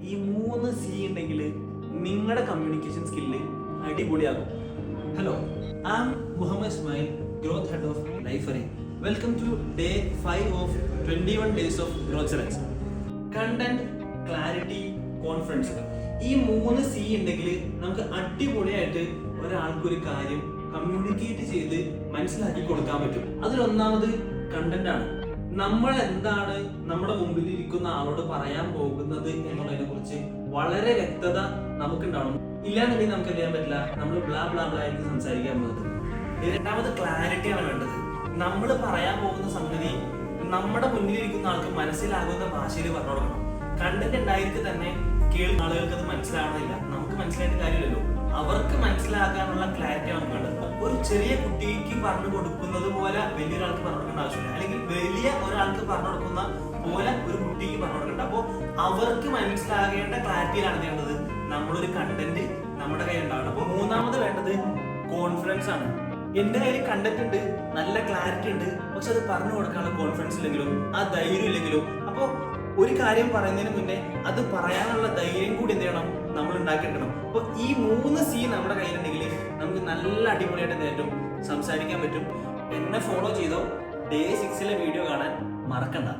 ഈ 3C ഉണ്ടെങ്കിൽ നിങ്ങളുടെ കമ്മ്യൂണിക്കേഷൻ സ്കില്ല് അടിപൊളിയാകും. Hello, I am Muhammad Ismail, growth head of Lifery. Welcome to day 5 of 21 days of growth challenge. Content, clarity, confidence, ഈ 3C ഉണ്ടെങ്കിൽ നമുക്ക് അടിപൊളിയായിട്ട് ഒരാൾക്കൊരു കാര്യം കമ്മ്യൂണിക്കേറ്റ് ചെയ്ത് മനസ്സിലാക്കി കൊടുക്കാൻ പറ്റും. അതിലൊന്നാമത് കണ്ടന്റ് ആണ്. നമ്മൾ എന്താണ് നമ്മുടെ മുമ്പിൽ ഇരിക്കുന്ന ആളോട് പറയാൻ പോകുന്നത് എന്നുള്ളതിനെ കുറിച്ച് വളരെ വ്യക്തത നമുക്കുണ്ടാവണം. ഇല്ലാന്നുണ്ടെങ്കിൽ നമുക്ക് എന്ത് ചെയ്യാൻ പറ്റില്ല, നമ്മൾ ബ്ലാ ബ്ലാ ബ്ലാ ആയിട്ട് സംസാരിക്കാൻ പോകുന്നത്. രണ്ടാമത് ക്ലാരിറ്റിയാണ് വേണ്ടത്. നമ്മൾ പറയാൻ പോകുന്ന സംഗതി നമ്മുടെ മുന്നിലിരിക്കുന്ന ആൾക്ക് മനസ്സിലാകുന്ന ഭാഷയിൽ പറഞ്ഞു കൊടുക്കണം. കണ്ടന്റ് ഉണ്ടായിട്ട് തന്നെ കേൾക്കുന്ന ആളുകൾക്ക് അത് മനസ്സിലാവണമെന്നില്ല. നമുക്ക് മനസ്സിലായിട്ട് കാര്യമില്ലല്ലോ, അവർക്ക് മനസ്സിലാക്കാനുള്ള ക്ലാരിറ്റി നമുക്ക് വേണ്ടത്. ഒരു ചെറിയ കുട്ടിക്ക് പറഞ്ഞു കൊടുക്കുന്നത് പോലെ വലിയൊരാൾക്ക് പറഞ്ഞു കൊടുക്കേണ്ട ആവശ്യമില്ല, അല്ലെങ്കിൽ വലിയ ഒരാൾക്ക് പറഞ്ഞു കൊടുക്കുന്ന പോലെ ഒരു കുട്ടിക്ക് പറഞ്ഞു കൊടുക്കേണ്ട. അപ്പോൾ അവർക്ക് മനസ്സിലാകേണ്ട ക്ലാരിറ്റിയിലാണ് വേണ്ടത് നമ്മളൊരു കണ്ടന്റ് നമ്മുടെ കയ്യിൽ ഉണ്ടാവണം. അപ്പോൾ മൂന്നാമത് വേണ്ടത് കോൺഫിഡൻസ് ആണ്. എന്റെ കയ്യിൽ കണ്ടന്റ് ഉണ്ട്, നല്ല ക്ലാരിറ്റി ഉണ്ട്, പക്ഷെ അത് പറഞ്ഞു കൊടുക്കാനുള്ള കോൺഫിഡൻസ് ഇല്ലെങ്കിലും ആ ധൈര്യം ഇല്ലെങ്കിലും, അപ്പോൾ ഒരു കാര്യം പറയുന്നതിന് മുന്നേ അത് പറയാനുള്ള ധൈര്യം കൂടി എന്ത് ചെയ്യണം, നമ്മൾ ഉണ്ടാക്കിയെടുക്കണം. അപ്പൊ ഈ 3C നമ്മുടെ കയ്യിലുണ്ടെങ്കിൽ നമുക്ക് നല്ല അടിപൊളിയായിട്ട് നേരിട്ടും സംസാരിക്കാൻ പറ്റും. എന്നെ ഫോളോ ചെയ്തോ, ഡേ 6 വീഡിയോ കാണാൻ മറക്കണ്ട.